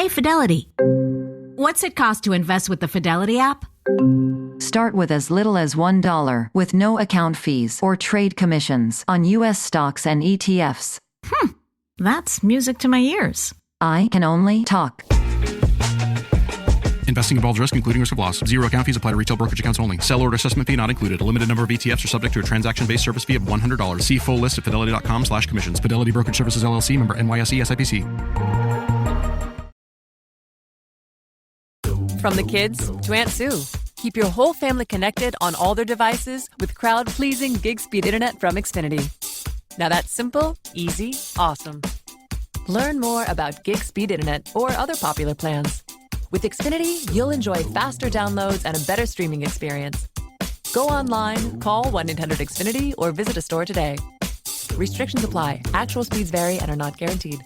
Try Fidelity. What's it cost to invest with the Fidelity app? Start with as little as $1 with no account fees or trade commissions on U.S. stocks and ETFs. That's music to my ears. I can only talk. Investing involves risk, including risk of loss. Zero account fees apply to retail brokerage accounts only. Sell order assessment fee not included. A limited number of ETFs are subject to a transaction-based service fee of $100. See full list at fidelity.com/commissions. Fidelity Brokerage Services, LLC, member NYSE, SIPC. From the kids to Aunt Sue. Keep your whole family connected on all their devices with crowd-pleasing gig speed internet from Xfinity. Now that's simple, easy, awesome. Learn more about gig speed internet or other popular plans. With Xfinity, you'll enjoy faster downloads and a better streaming experience. Go online, call 1-800-XFINITY, or visit a store today. Restrictions apply. Actual speeds vary and are not guaranteed.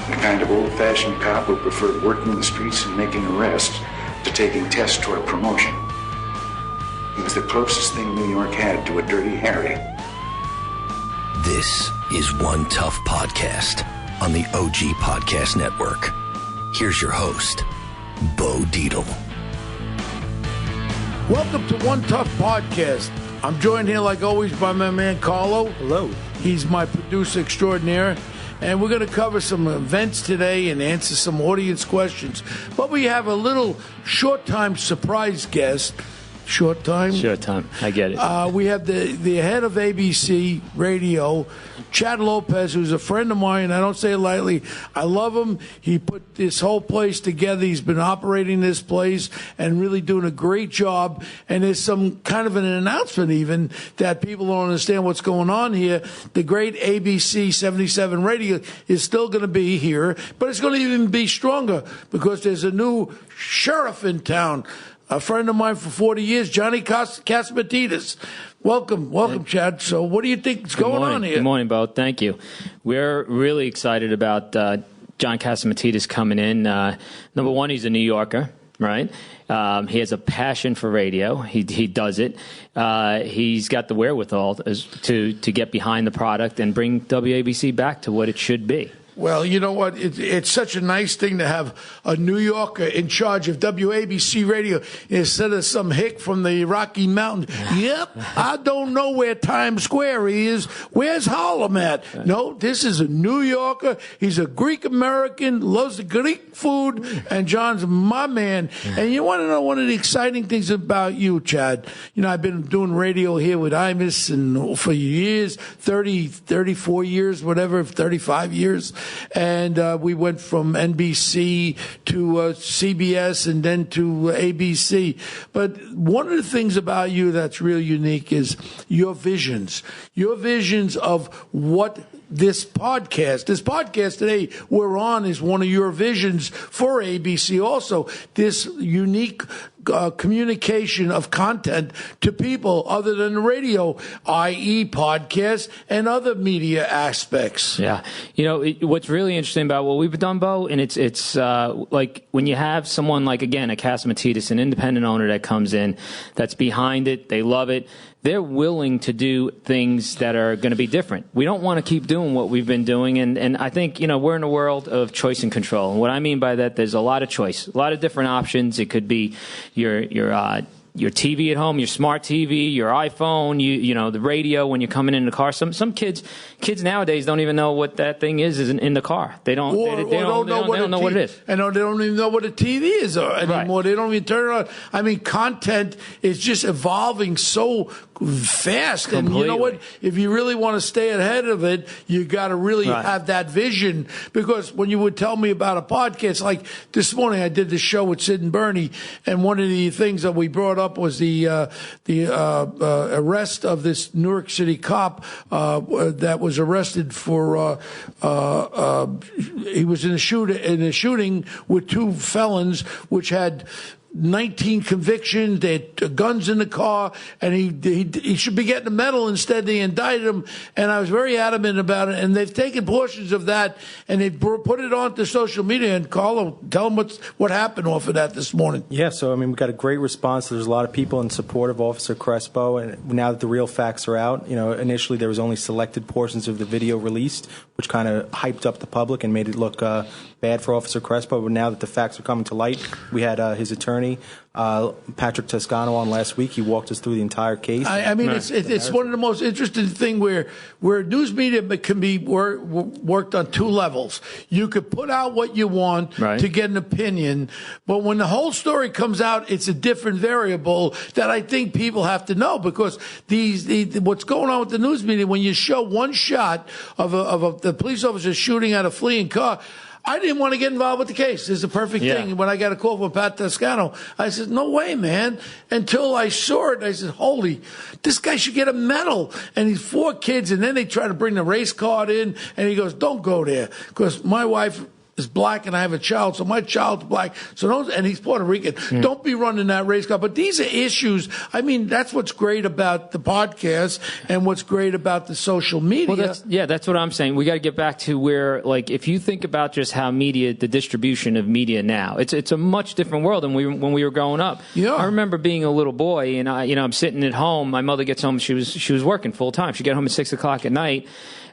The kind of old-fashioned cop who preferred working the streets and making arrests to taking tests toward promotion. He was the closest thing New York had to a Dirty Harry. This is One Tough Podcast on the OG Podcast Network. Here's your host, Bo Dietl. Welcome to One Tough Podcast. I'm joined here, like always, by my man Carlo. Hello. He's my producer extraordinaire. And we're going to cover some events today and answer some audience questions. But we have a little short-time surprise guest. Short time? Short time. I get it. We have the head of ABC Radio, Chad Lopez, who's a friend of mine. I don't say it lightly. I love him. He put this whole place together. He's been operating this place and really doing a great job. And there's some kind of an announcement even that people don't understand what's going on here. The great ABC 77 Radio is still going to be here, but it's going to even be stronger because there's a new sheriff in town. A friend of mine for 40 years, Johnny Catsimatidis. Welcome, Chad. So what do you think is going on here? Good morning, Bo. Thank you. We're really excited about John Catsimatidis coming in. Number one, he's a New Yorker, right? He has a passion for radio. He does it. He's got the wherewithal to get behind the product and bring WABC back to what it should be. Well, you know what? It's such a nice thing to have a New Yorker in charge of WABC Radio instead of some hick from the Rocky Mountains. Yep, I don't know where Times Square is. Where's Harlem at? No, this is a New Yorker. He's a Greek-American, loves the Greek food, and John's my man. And you want to know one of the exciting things about you, Chad? You know, I've been doing radio here with Imus and for years, 34 years, whatever, 35 years. And we went from NBC to CBS and then to ABC. But one of the things about you that's real unique is your visions of what this podcast today we're on is one of your visions for ABC also. This unique communication of content to people other than the radio, i.e. podcasts and other media aspects. Yeah. You know, what's really interesting about what we've done, Bo, and it's like when you have someone like, again, a Catsimatidis, an independent owner that comes in, that's behind it, they love it, they're willing to do things that are going to be different. We don't want to keep doing what we've been doing. And I think, you know, we're in a world of choice and control. And what I mean by that, there's a lot of choice, a lot of different options. It could be your TV at home, your smart TV, your iPhone, you know, the radio when you're coming in the car. Some kids nowadays don't even know what that thing is in the car. They don't know what it is. And they don't even know what a TV is anymore. Right. They don't even turn it on. I mean, content is just evolving so fast. Completely. And you know what? If you really want to stay ahead of it, you got to really have that vision. Because when you would tell me about a podcast, like this morning I did this show with Sid and Bernie, and one of the things that we brought up was the arrest of this New York City cop that was arrested for he was in a shooting with two felons which had 19 convictions, they had guns in the car, and he should be getting a medal. Instead, they indicted him, and I was very adamant about it. And they've taken portions of that, and they've put it onto social media. And Carlo, tell them what happened off of that this morning. Yeah, so, I mean, we got a great response. There's a lot of people in support of Officer Crespo, and now that the real facts are out, initially there was only selected portions of the video released, which kind of hyped up the public and made it look bad for Officer Crespo. But now that the facts are coming to light, we had his attorney, Patrick Toscano, on last week. He walked us through the entire case. I mean, it's one of the most interesting things where news media can be worked on two levels. You could put out what you want to get an opinion, but when the whole story comes out, it's a different variable that I think people have to know, because what's going on with the news media, when you show one shot of the police officer shooting at a fleeing car, I didn't want to get involved with the case. It's a perfect thing. When I got a call from Pat Toscano, I said, no way, man. Until I saw it, I said, holy, this guy should get a medal. And he's 4 kids, and then they try to bring the race card in, and he goes, don't go there, because my wife is black and I have a child, so my child's black. And he's Puerto Rican. Don't be running that race car. But these are issues. I mean, that's what's great about the podcast and what's great about the social media. Well, that's what I'm saying. We got to get back to where, like, if you think about just how the distribution of media now, it's a much different world than when we were growing up. Yeah. I remember being a little boy, and I'm sitting at home. My mother gets home. She was working full time. She'd get home at 6 o'clock at night.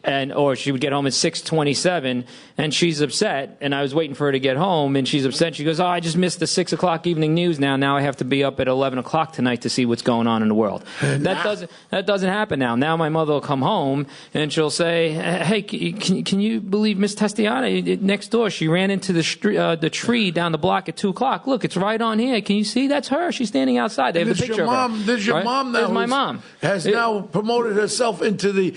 Or she would get home at 6:27, and she's upset. And I was waiting for her to get home, and she's upset. She goes, "Oh, I just missed the 6 o'clock evening news. Now I have to be up at 11 o'clock tonight to see what's going on in the world." That doesn't happen now. Now my mother will come home and she'll say, "Hey, can you believe Miss Testiana next door? She ran into the tree down the block at 2 o'clock. Look, it's right on here. Can you see? That's her. She's standing outside. They have the picture of her." There's your mom now. There's my mom. Has now promoted herself into the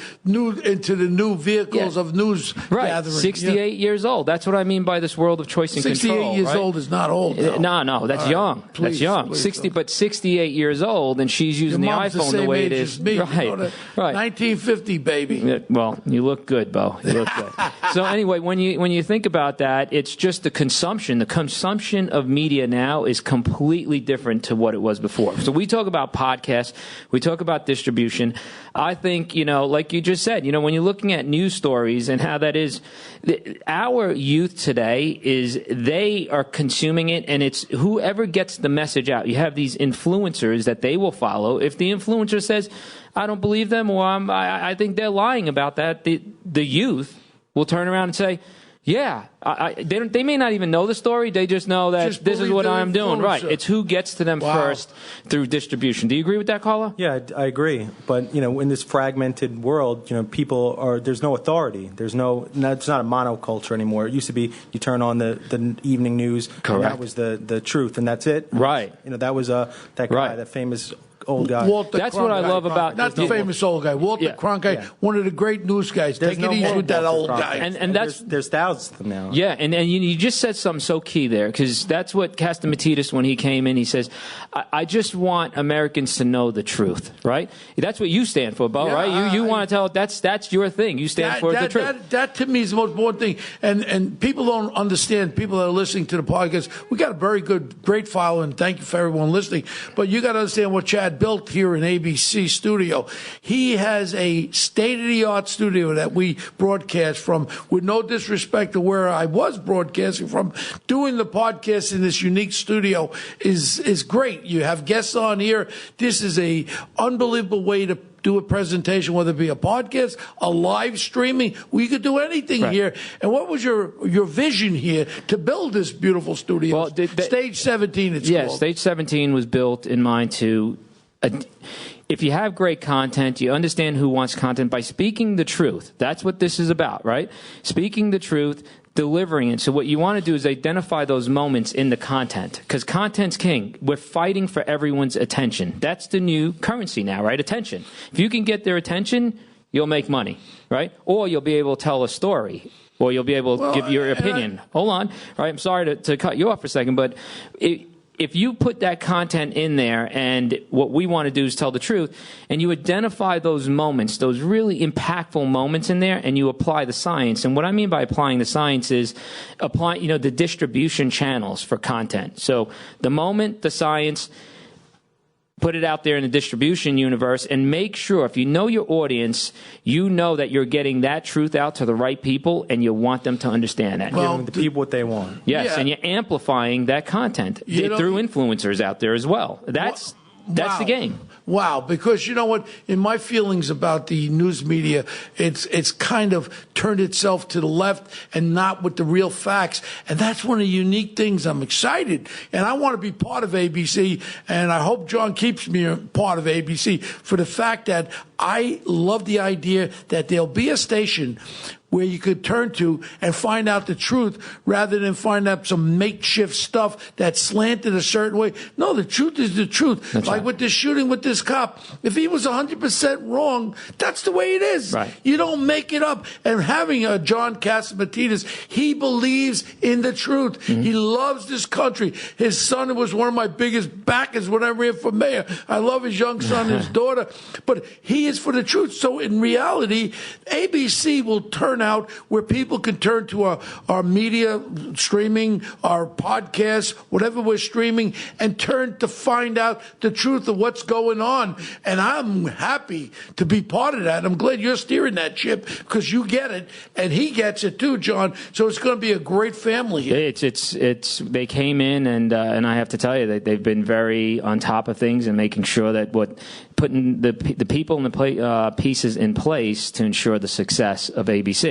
new vehicles of news gathering. 68 years old. That's what I mean by this world of choice and 68 control. 68 years old is not old. No, that's young. That's young. 68 years old, and she's using the iPhone the way it is. Me, right. 1950, baby. Yeah, well, you look good, Bo. You look good. So anyway, when you think about that, it's just the consumption. The consumption of media now is completely different to what it was before. So we talk about podcasts. We talk about distribution. I think, like you just said, when you're looking at news stories and how that is, our youth today they are consuming it, and it's whoever gets the message out. You have these influencers that they will follow. If the influencer says, I don't believe them, or I think they're lying about that, the youth will turn around and say, yeah, they may not even know the story. They just know that this is what I'm doing. Right. It's who gets to them first through distribution. Do you agree with that, Carlo? Yeah, I agree. But, in this fragmented world, there's no authority. It's not a monoculture anymore. It used to be you turn on the evening news. Correct. And that was the truth, and that's it. Right. That was that guy, that famous old guy. That's what I love about... Not the famous old guy. Walter Cronkite, one of the great news guys. Take it easy with that old guy. And there's thousands of them now. Yeah, and you just said something so key there, because that's what Castamatidis, when he came in, he says, I just want Americans to know the truth, right? That's what you stand for, Bo, right? You want to tell... That's your thing. You stand for the truth. That to me is the most important thing. And people don't understand, people that are listening to the podcast, we got a very great following. Thank you for everyone listening. But you got to understand what Chad built here in ABC studio. He has a state-of-the-art studio that we broadcast from, with no disrespect to where I was broadcasting from. Doing the podcast in this unique studio is great. You have guests on here. This is a unbelievable way to do a presentation, whether it be a podcast, a live streaming. We could do anything here. And what was your vision here to build this beautiful studio? Well, Stage 17, it's called. Stage 17 was built in mind to... if you have great content, you understand who wants content by speaking the truth. That's what this is about, right? Speaking the truth, delivering it. So what you want to do is identify those moments in the content, because content's king. We're fighting for everyone's attention. That's the new currency now, right? Attention. If you can get their attention, you'll make money, right? Or you'll be able to tell a story, or you'll be able to give your opinion. Hold on, right? I'm sorry to cut you off for a second, but if you put that content in there, and what we want to do is tell the truth, and you identify those moments, those really impactful moments in there, and you apply the science. And what I mean by applying the science is applying, the distribution channels for content. So the moment, the science, put it out there in the distribution universe, and make sure, if you know your audience, you know that you're getting that truth out to the right people, and you want them to understand that. Well, giving the people what they want. Yes, Yeah. and you're amplifying that content through influencers out there as well. That's the game. Wow, because you know what? In my feelings about the news media, it's kind of turned itself to the left and not with the real facts. And that's one of the unique things. I'm excited, and I want to be part of ABC, and I hope John keeps me a part of ABC for the fact that I love the idea that there'll be a station where you could turn to and find out the truth rather than find out some makeshift stuff that's slanted a certain way. No, the truth is the truth. That's like right. with this shooting with this cop, if he was 100% wrong, that's the way it is. Right. You don't make it up. And having John Catsimatidis, he believes in the truth. Mm-hmm. He loves this country. His son was one of my biggest backers when I ran for mayor. I love his young son, his daughter, but he is for the truth. So in reality, ABC will turn out where people can turn to our media streaming, our podcasts, whatever we're streaming, and turn to find out the truth of what's going on. And I'm happy to be part of that. I'm glad you're steering that ship because you get it, and he gets it too, John. So it's going to be a great family here. It's they came in, and I have to tell you that they've been very on top of things and making sure that putting the people and the pieces in place to ensure the success of ABC.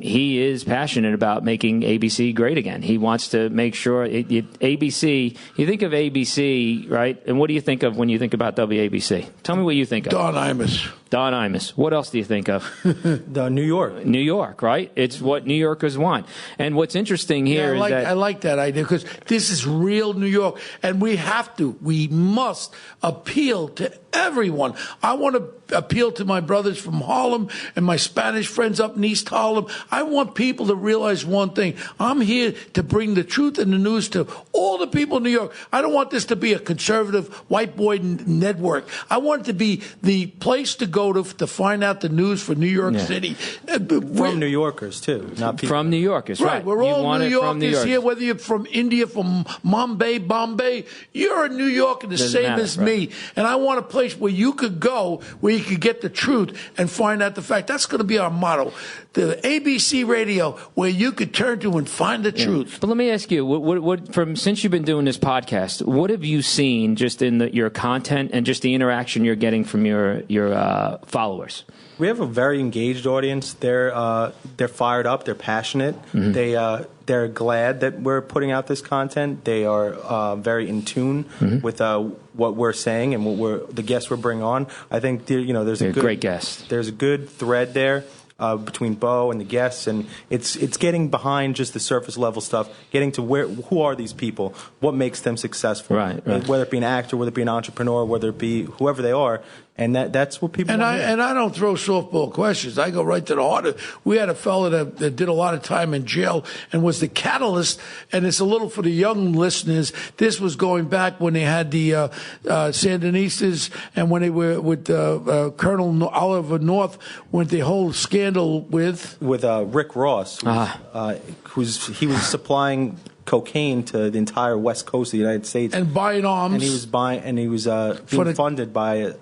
He is passionate about making ABC great again. He wants to make sure ABC. You think of ABC, right? And what do you think of when you think about WABC? Tell me what you think of. Don Imus. Don Imus. What else do you think of? New York. New York, right? It's what New Yorkers want. And what's interesting here is that I like that idea because this is real New York, and we must appeal to everyone. I want to appeal to my brothers from Harlem and my Spanish friends up in East Harlem. I want people to realize one thing. I'm here to bring the truth and the news to all the people in New York. I don't want this to be a conservative white boy network. I want it to be the place to go to find out the news for New York City. From New Yorkers, too. Not people. From New Yorkers, right. We're all New Yorkers here, whether you're from India, from Mumbai, Bombay. You're a New Yorker the same as me. And I want a place where you could go, where you could get the truth and find out the fact. That's going to be our motto. The ABC radio, where you could turn to and find the truth. But let me ask you, since you've been doing this podcast, what have you seen just in your content and just the interaction you're getting from your followers? We have a very engaged audience. They're fired up. They're passionate. Mm-hmm. They're glad that we're putting out this content. They are very in tune with what we're saying and the guests we're bringing on. I think there's a great guest. There's a good thread there between Bo and the guests, and it's getting behind just the surface level stuff, getting to who are these people, what makes them successful, right. Whether it be an actor, whether it be an entrepreneur, whether it be whoever they are. And that's what people want to hear. And I don't throw softball questions. I go right to the heart. We had a fellow that did a lot of time in jail and was the catalyst, and it's a little for the young listeners. This was going back when they had the Sandinistas and when they were with Colonel Oliver North, when the whole scandal with Rick Ross, he was supplying cocaine to the entire west coast of the United States and buying arms. And he was being funded by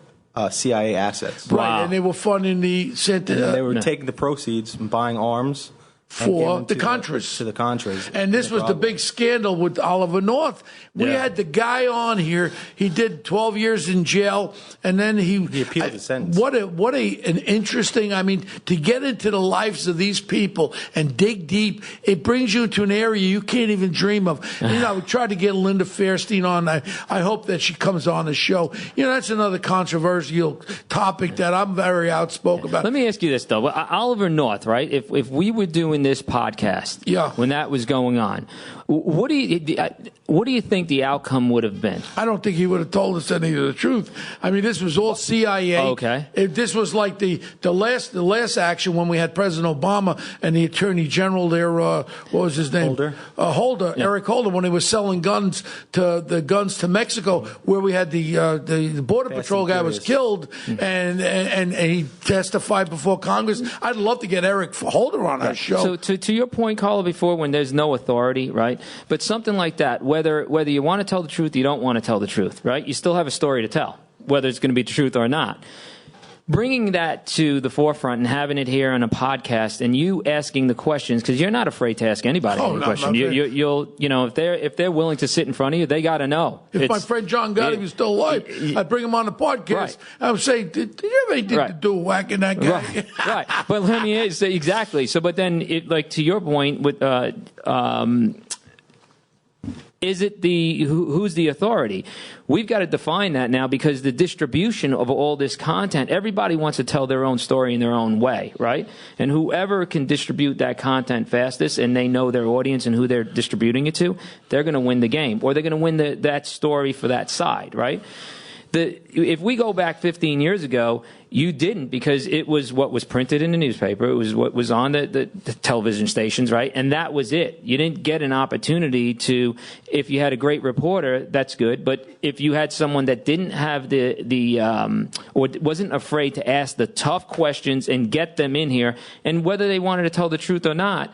CIA assets. Right, wow. and they were funding they were taking the proceeds and buying arms for the Contras. To the Contras. And this was the big scandal with Oliver North. We had the guy on here. He did 12 years in jail, and then he appealed the sentence. What an interesting, to get into the lives of these people and dig deep, it brings you into an area you can't even dream of. We tried to get Linda Fairstein on. I hope that she comes on the show. That's another controversial topic that I'm very outspoken about. Let me ask you this, though. Oliver North, right? If we were doing doing this podcast, Yeah. when that was going on, what do you think the outcome would have been? I don't think he would have told us any of the truth. I mean, this was all CIA. Okay. This was like the last action when we had President Obama and the Attorney General there. What was his name? Holder. Yeah. Eric Holder, when he was selling guns to Mexico, where we had the Border Patrol guy was killed, and he testified before Congress. I'd love to get Eric Holder on our show. So to your point, Carlo, before, when there's no authority, right? But something like that, whether you want to tell the truth, you don't want to tell the truth, right? You still have a story to tell, whether it's going to be the truth or not. Bringing that to the forefront and having it here on a podcast, and you asking the questions, because you're not afraid to ask anybody any question. If they're willing to sit in front of you, they got to know. If my friend John Gotti was still alive, I'd bring him on the podcast. Right. I would say, "Did you have anything to do with whacking that guy?" Right. But let me say exactly. So, but then, to your point, with is it who's the authority? We've got to define that now, because the distribution of all this content, everybody wants to tell their own story in their own way, right? And whoever can distribute that content fastest, and they know their audience and who they're distributing it to, they're going to win the game, or they're going to win that story for that side, right? If we go back 15 years ago, you didn't, because it was what was printed in the newspaper. It was what was on the television stations, right? And that was it. You didn't get an opportunity to, if you had a great reporter, that's good. But if you had someone that didn't have or wasn't afraid to ask the tough questions and get them in here, and whether they wanted to tell the truth or not,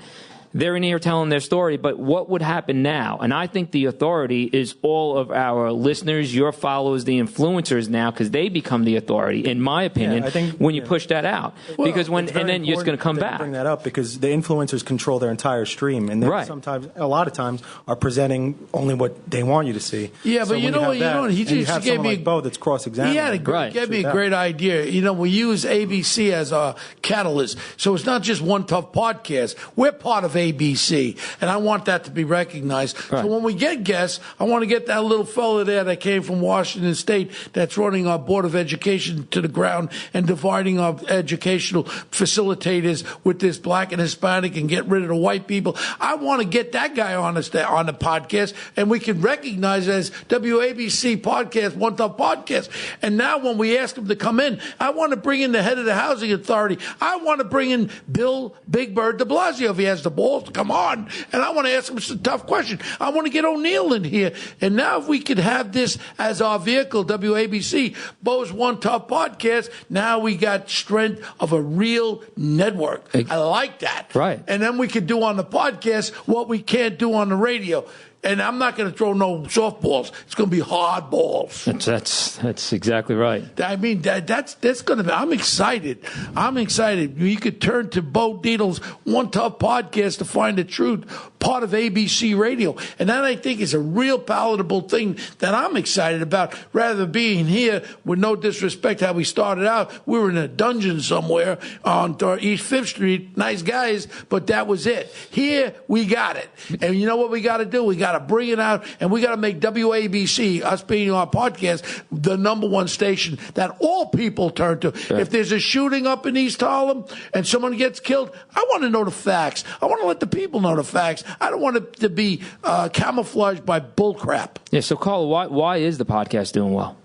they're in here telling their story. But what would happen now? And I think the authority is all of our listeners, your followers, the influencers now, because they become the authority, in my opinion, I think, when you push that out. Well, because and then it's going to come back. Bring that up, because the influencers control their entire stream, and they a lot of times, are presenting only what they want you to see. Yeah, so but you know what? He just gave me like Bo that's cross-examining. He gave me a great idea. We use ABC as a catalyst, so it's not just One Tough Podcast. We're part of ABC, and I want that to be recognized. Right. So when we get guests, I want to get that little fella there that came from Washington State that's running our Board of Education to the ground and dividing our educational facilitators with this black and Hispanic and get rid of the white people. I want to get that guy on the podcast, and we can recognize it as WABC Podcast, One Tough Podcast. And now when we ask him to come in, I want to bring in the head of the Housing Authority. I want to bring in Bill Big Bird de Blasio if he has the balls to come on. And I want to ask him some tough question. I want to get O'Neill in here. And now if we could have this as our vehicle, WABC, Bo's One Tough Podcast, now we got strength of a real network. I like that. Right. And then we could do on the podcast what we can't do on the radio. And I'm not going to throw no softballs. It's going to be hard balls. That's exactly right. I mean, that's going to be. I'm excited. You could turn to Bo Dietl's One Tough Podcast to find the truth, part of ABC Radio, and that I think is a real palatable thing that I'm excited about. Rather than being here, with no disrespect, how we started out, we were in a dungeon somewhere on East 5th Street. Nice guys, but that was it. Here we got it, and you know what we got to do? We got to bring it out, and we got to make WABC, us being our podcast, the #1 station that all people turn to. Right. If there's a shooting up in East Harlem and someone gets killed, I want to know the facts. I want to let the people know the facts. I don't want it to be camouflaged by bullcrap. Yeah. So, Carlo, why is the podcast doing well?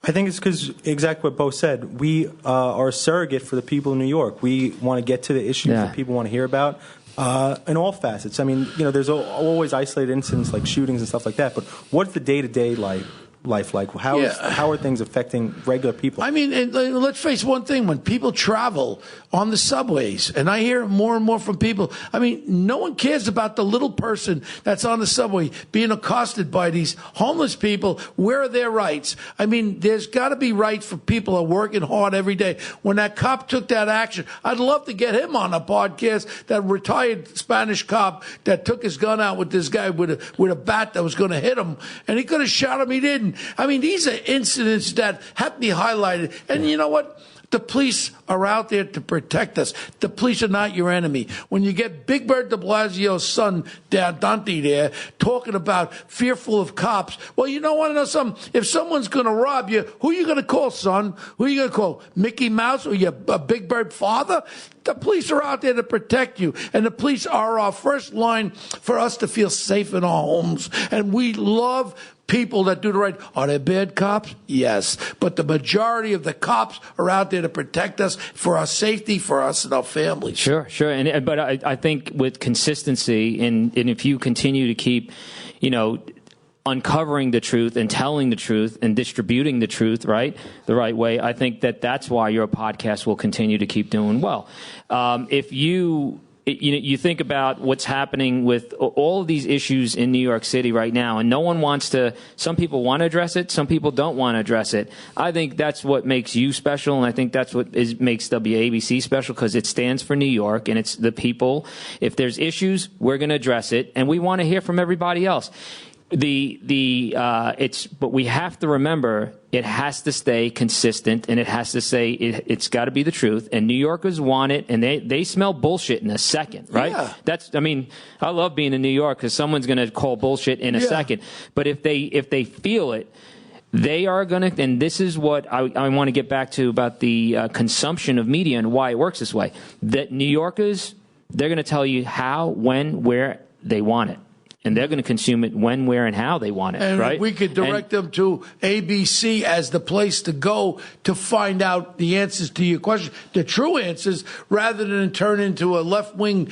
I think it's because, exactly what Bo said, we are a surrogate for the people in New York. We want to get to the issues that people want to hear about. In all facets. I mean, there's always isolated incidents like shootings and stuff like that, but what's the day-to-day life like? How are things affecting regular people? I mean, and let's face one thing. When people travel on the subways, and I hear more and more from people, I mean, no one cares about the little person that's on the subway being accosted by these homeless people. Where are their rights? I mean, there's got to be rights for people who are working hard every day. When that cop took that action, I'd love to get him on a podcast, that retired Spanish cop that took his gun out with this guy with a bat that was going to hit him, and he could have shot him. He didn't. I mean, these are incidents that have to be highlighted. And you know what? The police are out there to protect us. The police are not your enemy. When you get Big Bird de Blasio's son, Dante, there, talking about fearful of cops, well, you don't want to know something. If someone's going to rob you, who are you going to call, son? Who are you going to call? Mickey Mouse or your Big Bird father? The police are out there to protect you, and the police are our first line for us to feel safe in our homes. And we love people that do the right. Are there bad cops? Yes. But the majority of the cops are out there to protect us, for our safety, for us and our families. Sure. But I think with consistency, and if you continue to keep, uncovering the truth and telling the truth and distributing the truth, right, the right way, I think that's why your podcast will continue to keep doing well. If you think about what's happening with all of these issues in New York City right now, and no one wants to. Some people want to address it. Some people don't want to address it. I think that's what makes you special, and I think that's what makes WABC special, because it stands for New York, and it's the people. If there's issues, we're going to address it, and we want to hear from everybody else. But we have to remember it has to stay consistent, and it has to say it's got to be the truth. And New Yorkers want it, and they smell bullshit in a second, right? Yeah. I love being in New York because someone's going to call bullshit in a second. But if they feel it, they are going to, and this is what I want to get back to about the consumption of media and why it works this way. That New Yorkers, they're going to tell you how, when, where they want it. And they're going to consume it when, where, and how they want it, and right? We could direct them to ABC as the place to go to find out the answers to your question, the true answers, rather than turn into a left-wing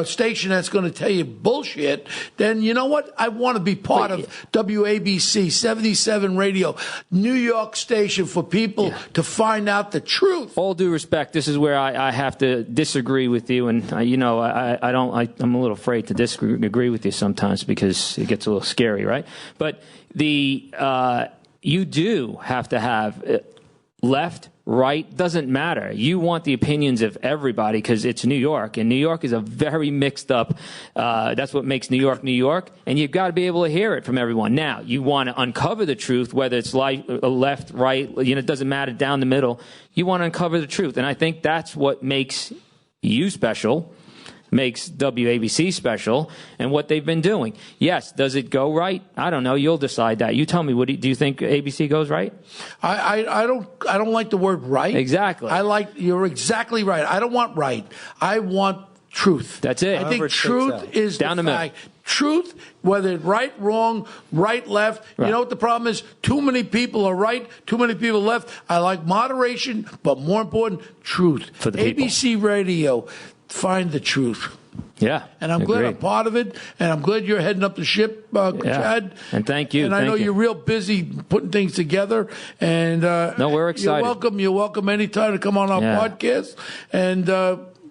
station that's going to tell you bullshit. Then you know what? I want to be part of WABC 77 Radio, New York station for people to find out the truth. All due respect, this is where I have to disagree with you, and I'm a little afraid to disagree with you sometimes, because it gets a little scary, right? But you do have to have left, right, doesn't matter. You want the opinions of everybody because it's New York, and New York is a very mixed up, that's what makes New York, New York, and you've got to be able to hear it from everyone. Now, you want to uncover the truth, whether it's left, right, it doesn't matter, down the middle. You want to uncover the truth, and I think that's what makes you special, makes WABC special, and what they've been doing. Yes, does it go right? I don't know. You'll decide that. You tell me. Do you think ABC goes right? I don't like the word right. Exactly. You're exactly right. I don't want right. I want truth. That's it. I think truth is down the fact. Truth, whether it's right, wrong, right, left. Right. You know what the problem is? Too many people are right, too many people left. I like moderation, but more important, truth. For the people. ABC Radio. Find the truth. Yeah. And I'm glad I'm part of it, and I'm glad you're heading up the ship, Chad. And thank you. And I know you're real busy putting things together. And no, we're excited. You're welcome anytime to come on our podcast. And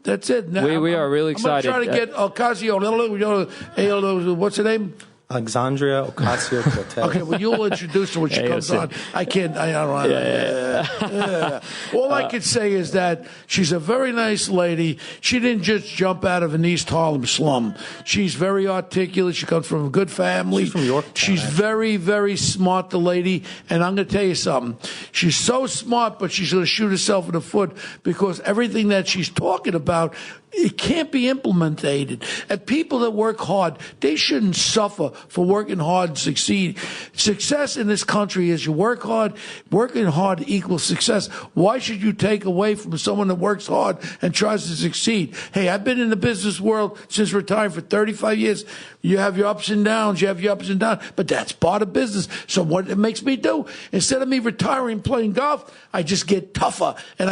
that's it. Now, we are really excited. I'm going to try to get Ocasio. What's her name? Alexandria Ocasio-Cortez. Okay, well, you'll introduce her when she comes on. I can't. I don't know. All I can say is that she's a very nice lady. She didn't just jump out of an East Harlem slum. She's very articulate. She comes from a good family. She's from York. She's very, very smart, the lady. And I'm going to tell you something. She's so smart, but she's going to shoot herself in the foot, because everything that she's talking about, it can't be implemented. And people that work hard, they shouldn't suffer for working hard and succeed. Success in this country is you work hard. Working hard equals success. Why should you take away from someone that works hard and tries to succeed? Hey, I've been in the business world since retiring for 35 years. You have your ups and downs. But that's part of business. So what it makes me do, instead of me retiring playing golf, I just get tougher, and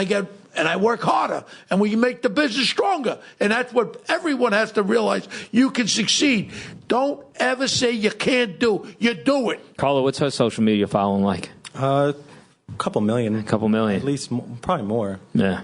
I work harder, and we make the business stronger. And that's what everyone has to realize. You can succeed. Don't ever say you can't do. You do it. Carlo, what's her social media following like? A couple million. At least, probably more. Yeah.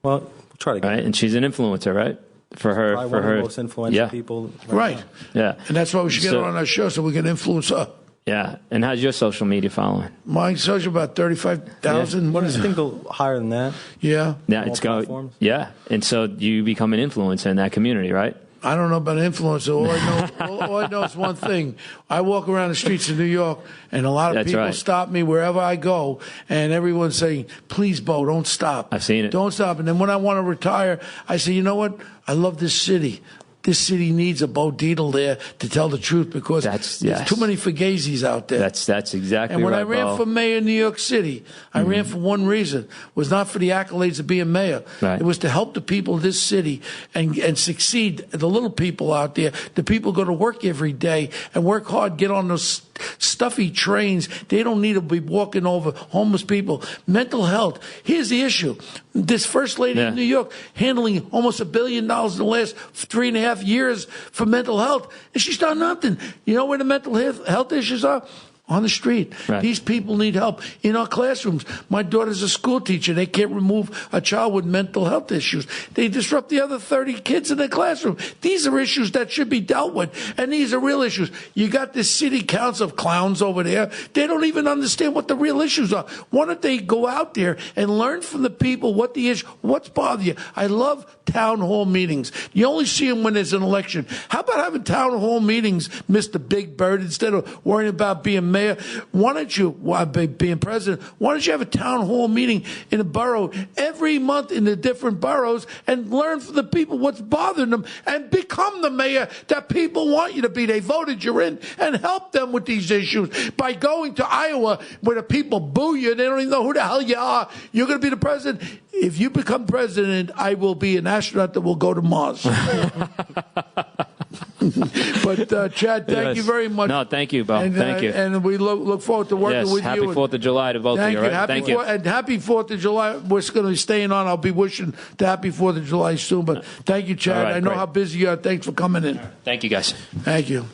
Well, we'll try to get right, and she's an influencer, right? For her, probably one of the most influential people. Right. Yeah. And that's why we should get her on our show, so we can influence her. Yeah. And how's your social media following? My social about 35,000. Yeah. What is I it? think a little higher than that. Yeah. Yeah, it's going. Yeah. And so you become an influencer in that community, right? I don't know about influencer. All I know is one thing. I walk around the streets of New York, and a lot of people stop me wherever I go, and everyone's saying, please, Bo, don't stop. I've seen it. Don't stop. And then when I want to retire, I say, you know what? I love this city. This city needs a Bo Dietl there to tell the truth because there's too many Fugazis out there. That's exactly right, And when I ran Bo. for mayor of New York City, I ran for one reason. It was not for the accolades of being mayor. Right. It was to help the people of this city and succeed, the little people out there, the people go to work every day and work hard, get on those stuffy trains. They don't need to be walking over homeless people. Mental health. Here's the issue. This first lady in New York handling almost $1 billion in the last 3.5 years for mental health, and she's done nothing. You know where the mental health issues are? On the street. Right. These people need help in our classrooms. My daughter's a school teacher. They can't remove a child with mental health issues. They disrupt the other 30 kids in the classroom. These are issues that should be dealt with, and these are real issues. You got this city council of clowns over there. They don't even understand what the real issues are. Why don't they go out there and learn from the people what the issue, what's bothering you? I love town hall meetings. You only see them when there's an election. How about having town hall meetings, Mr. Big Bird, instead of worrying about being mayor? Why don't you, being president, why don't you have a town hall meeting in a borough every month in the different boroughs and learn from the people what's bothering them and become the mayor that people want you to be? They voted you in, and help them with these issues by going to Iowa where the people boo you. They don't even know who the hell you are. You're going to be the president. If you become president, I will be an astronaut that will go to Mars. But Chad, thank you very much. No, thank you, Bo. And, thank you. And we look forward to working with happy you. Happy 4th of July to both of you. Right? Thank you. And happy 4th of July. We're going to be staying on. I'll be wishing the happy 4th of July soon. But thank you, Chad. Right, I know great. how busy you are. Thanks for coming in. Thank you, guys. Thank you.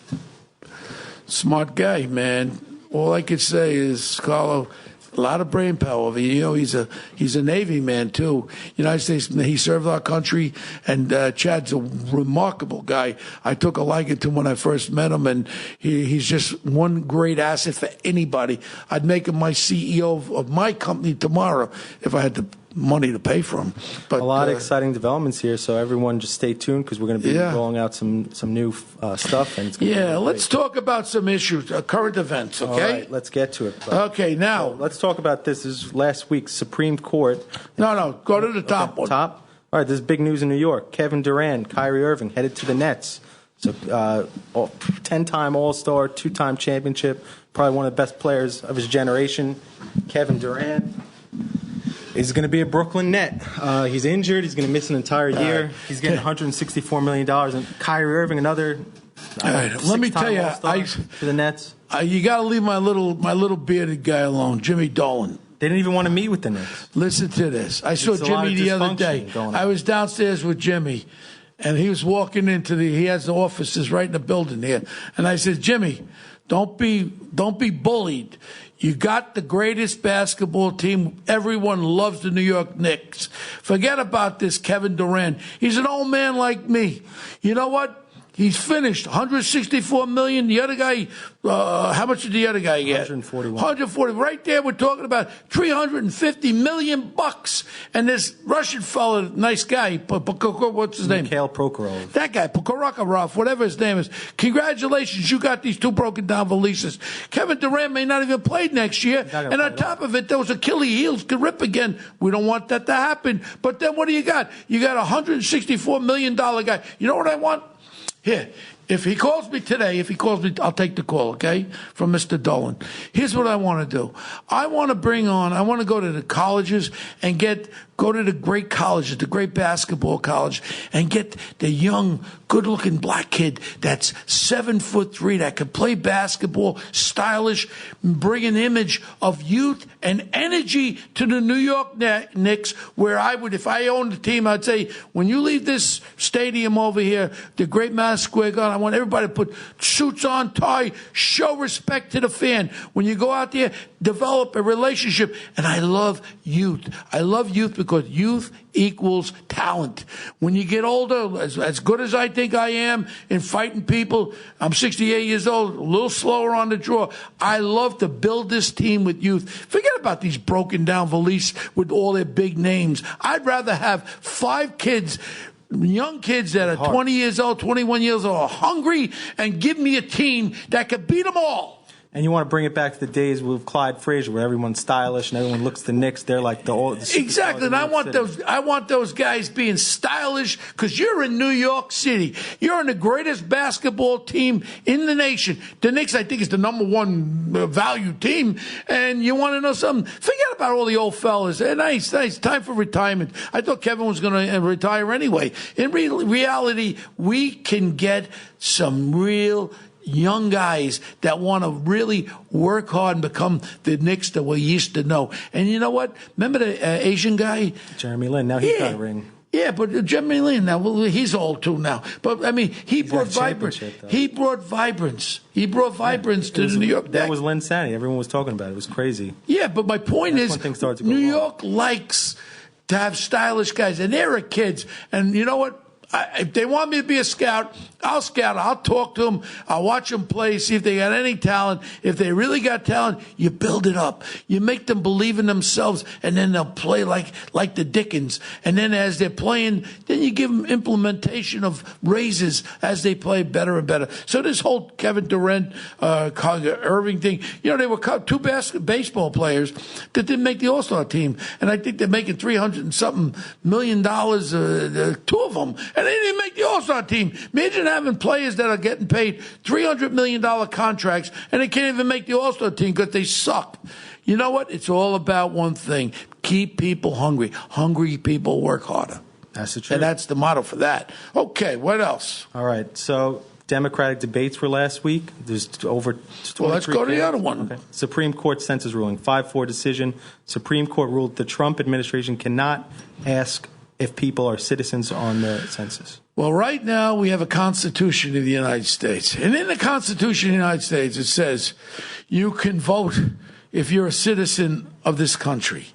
Smart guy, man. All I could say is, Carlo, a lot of brain power. You know, he's a Navy man too. United States. He served our country, and Chad's a remarkable guy. I took a liking to him when I first met him, and he's just one great asset for anybody. I'd make him my CEO of my company tomorrow if I had the money to pay for him. But a lot of exciting developments here, so everyone just stay tuned because we're going to be rolling out some new stuff. And it's gonna be let's talk about some issues, current events, okay? All right, let's get to it. Okay, now. So let's talk about this. This is last week's Supreme Court. No, go to the top one. Top? All right, this is big news in New York. Kevin Durant, Kyrie Irving headed to the Nets. So 10-time All-Star, 2-time championship, probably one of the best players of his generation. Kevin Durant is going to be a Brooklyn Net. He's injured. He's going to miss an entire year. He's getting $164 million. And Kyrie Irving, another let me tell you, to the Nets. You got to leave my little bearded guy alone, Jimmy Dolan. They didn't even want to meet with the Nets. Listen to this. I saw Jimmy the other day. I was downstairs with Jimmy, and he was walking into he has the offices right in the building here. And I said, Jimmy, don't be bullied. You got the greatest basketball team. Everyone loves the New York Knicks. Forget about this Kevin Durant. He's an old man like me. You know what? He's finished. $164 million. The other guy, how much did the other guy get? 141. 140. Right there, we're talking about $350 million. And this Russian fella, nice guy, what's his name? Mikhail Prokhorov. That guy, Prokhorov, whatever his name is. Congratulations, you got these two broken down valises. Kevin Durant may not even play next year. And on top of it, those Achilles heels could rip again. We don't want that to happen. But then what do you got? You got a $164 million guy. You know what I want? Here, if he calls me today, I'll take the call, okay, from Mr. Dolan. Here's what I want to do. I want to go to the colleges and go to the great colleges, the great basketball college, and get the young, good-looking black kid that's 7'3" that can play basketball, stylish, bring an image of youth and energy to the New York Knicks, where I would, if I owned the team, I'd say, when you leave this stadium over here, the great Madison Square Garden, I want everybody to put suits on, tie, show respect to the fan. When you go out there, develop a relationship. And I love youth. I love youth because youth equals talent. When you get older, as good as I think I am in fighting people, I'm 68 years old, a little slower on the draw. I love to build this team with youth. Forget about these broken down valise with all their big names. I'd rather have 5 kids young kids that are 20 years old, 21 years old, are hungry, and give me a team that could beat them all. And you want to bring it back to the days with Clyde Frazier, where everyone's stylish and everyone looks at the Knicks. They're like the exactly. And I want those guys being stylish because you're in New York City. You're in the greatest basketball team in the nation. The Knicks, I think, is the number one value team. And you want to know something? Forget about all the old fellas. Nice. Time for retirement. I thought Kevin was going to retire anyway. In reality, we can get some real young guys that want to really work hard and become the Knicks that we used to know. And you know what? Remember the Asian guy? Jeremy Lin. Now he's got a ring. Yeah, but Jeremy Lin, now, well, he's old too now. But, I mean, he brought vibrance. He brought vibrance. He brought vibrance to the New York Knicks. That was Lin Sanity. Everyone was talking about it. It was crazy. Yeah, but my point is, New York likes to have stylish guys. And they're kids. And you know what? If they want me to be a scout, I'll scout. I'll talk to them. I'll watch them play, see if they got any talent. If they really got talent, you build it up. You make them believe in themselves, and then they'll play like the Dickens. And then as they're playing, then you give them implementation of raises as they play better and better. So this whole Kevin Durant, Irving thing, they were two baseball players that didn't make the All-Star team. And I think they're making $300 and something million, two of them. And they didn't make the All-Star team. Imagine having players that are getting paid $300 million contracts and they can't even make the All-Star team because they suck. You know what? It's all about one thing. Keep people hungry. Hungry people work harder. That's the truth. And that's the motto for that. Okay, what else? All right, so Democratic debates were last week. There's over 23 let's go to the other one. Okay. Supreme Court census ruling, 5-4 decision. Supreme Court ruled the Trump administration cannot ask if people are citizens on the census. Well, right now we have a Constitution of the United States. And in the Constitution of the United States, it says you can vote if you're a citizen of this country.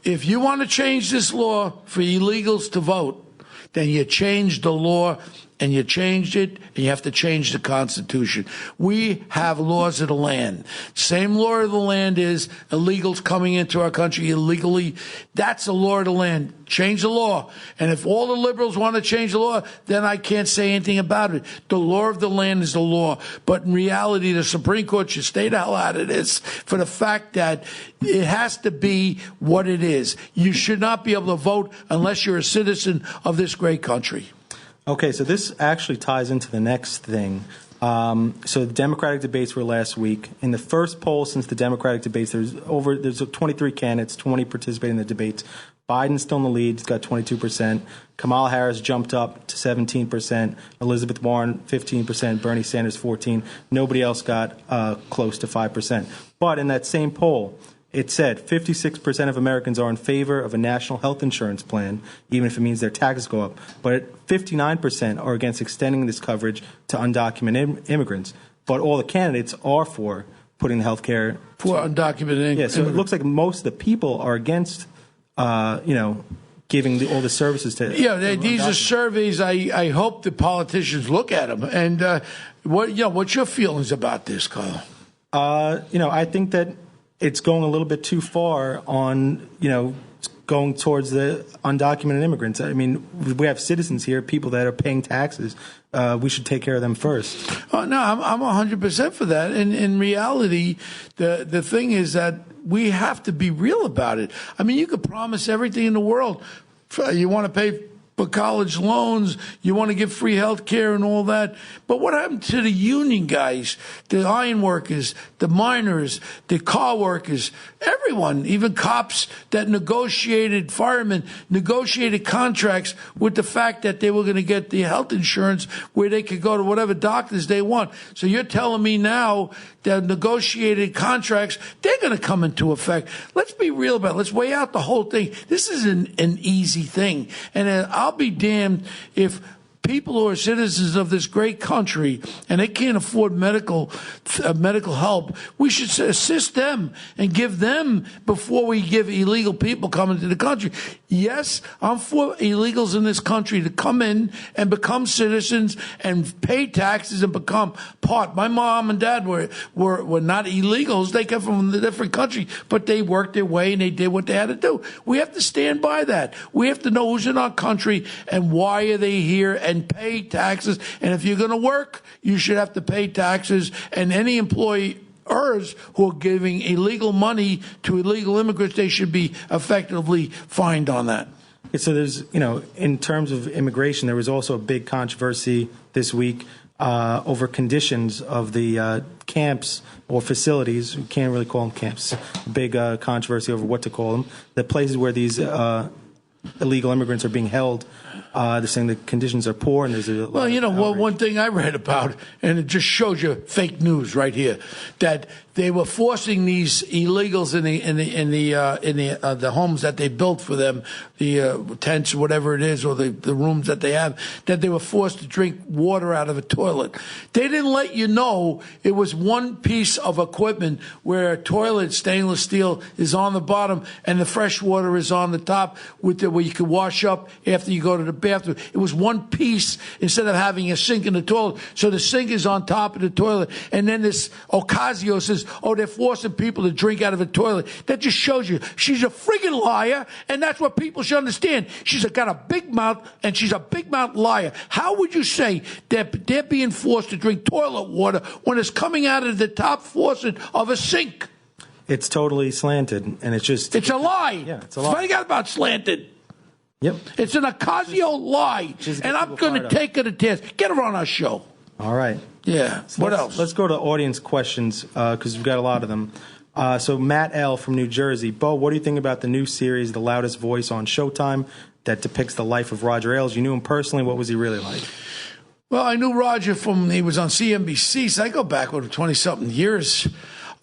If you want to change this law for illegals to vote, then you change the law, and you changed it, and you have to change the Constitution. We have laws of the land. Same law of the land is illegals coming into our country illegally. That's a law of the land. Change the law. And if all the liberals want to change the law, then I can't say anything about it. The law of the land is the law. But in reality, the Supreme Court should stay the hell out of this for the fact that it has to be what it is. You should not be able to vote unless you're a citizen of this great country. Okay, so this actually ties into the next thing. So the Democratic debates were last week. In the first poll since the Democratic debates, there's 23 candidates, 20 participating in the debates. Biden's still in the lead. He's got 22%. Kamala Harris jumped up to 17%. Elizabeth Warren, 15%. Bernie Sanders, 14%. Nobody else got close to 5%. But in that same poll, it said 56% of Americans are in favor of a national health insurance plan, even if it means their taxes go up. But 59% are against extending this coverage to undocumented immigrants. But all the candidates are for putting the health care for undocumented immigrants. Yeah, so it looks like most of the people are against, giving all the services to. Yeah, these are surveys. I hope the politicians look at them. And what's your feelings about this, Carl? I think that it's going a little bit too far on, going towards the undocumented immigrants. I mean, we have citizens here, people that are paying taxes. We should take care of them first. Oh, no, I'm 100% for that. And in reality, the thing is that we have to be real about it. I mean, you could promise everything in the world. You want to pay for college loans, you want to give free health care and all that. But what happened to the union guys, the iron workers, the miners, the car workers, everyone, even cops that firemen negotiated contracts with the fact that they were going to get the health insurance where they could go to whatever doctors they want. So you're telling me now that negotiated contracts, they're going to come into effect. Let's be real about it. Let's weigh out the whole thing. This isn't an easy thing. And I'll be damned if people who are citizens of this great country and they can't afford medical help, we should assist them and give them before we give illegal people coming to the country. Yes, I'm for illegals in this country to come in and become citizens and pay taxes and become part. My mom and dad were not illegals. They came from a different country, but they worked their way and they did what they had to do. We have to stand by that. We have to know who's in our country and why are they here and pay taxes. And if you're going to work, you should have to pay taxes. And any employee who are giving illegal money to illegal immigrants, they should be effectively fined on that. So there's, in terms of immigration, there was also a big controversy this week over conditions of the camps or facilities. We can't really call them camps. Big controversy over what to call them. The places where these illegal immigrants are being held. They're saying the conditions are poor, and there's a lot of one thing I read about, and it just shows you fake news right here, that they were forcing these illegals in the homes that they built for them, the tents, whatever it is, or the rooms that they have, that they were forced to drink water out of a toilet. They didn't let you know it was one piece of equipment where a toilet, stainless steel, is on the bottom and the fresh water is on the top, where you can wash up after you go to the bathroom. It was one piece instead of having a sink in the toilet. So the sink is on top of the toilet, and then this Ocasio says, "Oh, they're forcing people to drink out of a toilet." That just shows you she's a friggin' liar, and that's what people should understand. She's got a big mouth, and she's a big mouth liar. How would you say that they're being forced to drink toilet water when it's coming out of the top faucet of a sink? It's totally slanted, and it's a lie. Yeah, it's a lie. What do you got about slanted? Yep. It's an Ocasio lie, and I'm going to take her to task. Get her on our show. All right. Yeah. So what else? Let's go to audience questions because we've got a lot of them. So Matt L. from New Jersey. Bo, what do you think about the new series, The Loudest Voice on Showtime, that depicts the life of Roger Ailes? You knew him personally. What was he really like? Well, I knew Roger he was on CNBC, so I go back over 20-something years.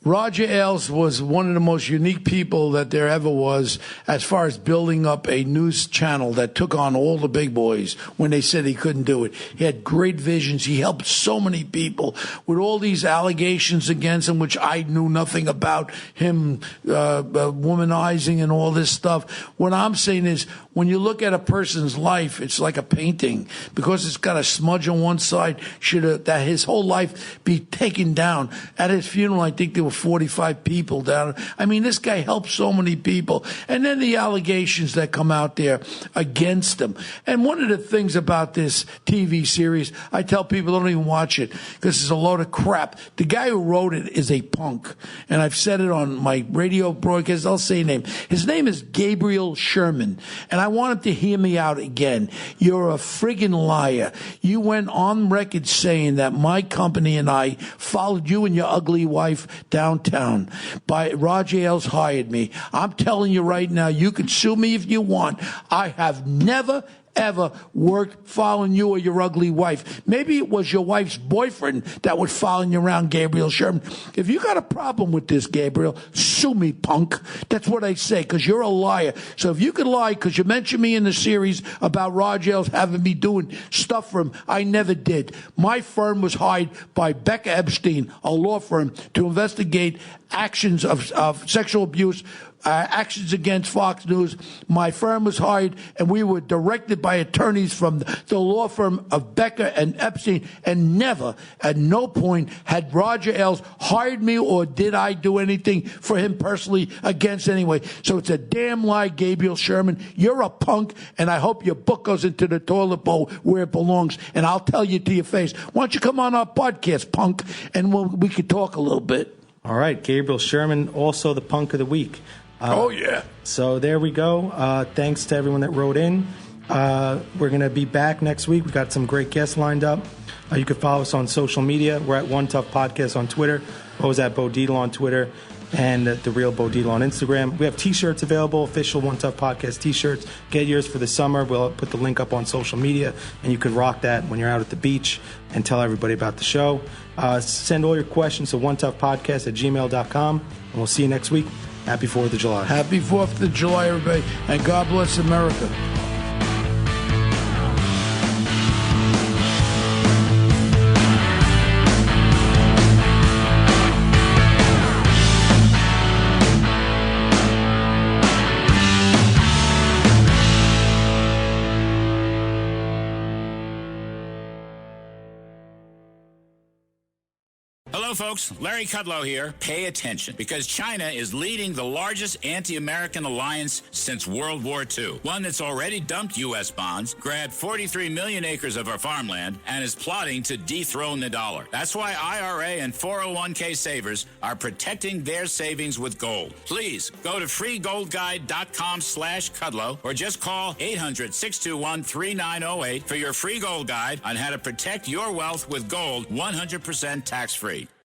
Roger Ailes was one of the most unique people that there ever was as far as building up a news channel that took on all the big boys when they said he couldn't do it. He had great visions. He helped so many people with all these allegations against him, which I knew nothing about, him womanizing and all this stuff. What I'm saying is, when you look at a person's life, it's like a painting. Because it's got a smudge on one side, that his whole life be taken down. At his funeral, I think there were 45 people down. I mean, this guy helped so many people. And then the allegations that come out there against him. And one of the things about this TV series, I tell people don't even watch it because it's a load of crap. The guy who wrote it is a punk. And I've said it on my radio broadcast. I'll say his name. His name is Gabriel Sherman. And I want him to hear me out again. You're a friggin' liar. You went on record saying that my company and I followed you and your ugly wife downtown. Roger Ailes hired me. I'm telling you right now, you can sue me if you want. I have never, ever worked following you or your ugly wife. Maybe it was your wife's boyfriend that was following you around, Gabriel Sherman. If you got a problem with this, Gabriel, sue me, punk. That's what I say, because you're a liar. So if you could lie, because you mentioned me in the series about Roger Ailes having me doing stuff for him, I never did. My firm was hired by Becca Epstein, a law firm, to investigate actions of sexual abuse, actions against Fox News. My firm was hired, and we were directed by attorneys from the law firm of Becca and Epstein, and never, at no point, had Roger Ailes hired me or did I do anything for him personally against anyway. So it's a damn lie, Gabriel Sherman. You're a punk, and I hope your book goes into the toilet bowl where it belongs, and I'll tell you to your face. Why don't you come on our podcast, punk, and we could talk a little bit. All right, Gabriel Sherman, also the punk of the week. Oh, yeah. So there we go. Thanks to everyone that wrote in. We're going to be back next week. We've got some great guests lined up. You can follow us on social media. We're at One Tough Podcast on Twitter. Bo's at Bo Dietl on Twitter. And The Real Bo Dietl on Instagram. We have T-shirts available, official One Tough Podcast T-shirts. Get yours for the summer. We'll put the link up on social media, and you can rock that when you're out at the beach and tell everybody about the show. Send all your questions to onetoughpodcast@gmail.com, and we'll see you next week. Happy 4th of July. Happy 4th of July, everybody, and God bless America. folks. Larry Kudlow here. Pay attention, because China is leading the largest anti-American alliance since World War II. One that's already dumped U.S. bonds, grabbed 43 million acres of our farmland, and is plotting to dethrone the dollar. That's why IRA and 401k savers are protecting their savings with gold. Please go to freegoldguide.com/Kudlow or just call 800-621-3908 for your free gold guide on how to protect your wealth with gold 100% tax-free.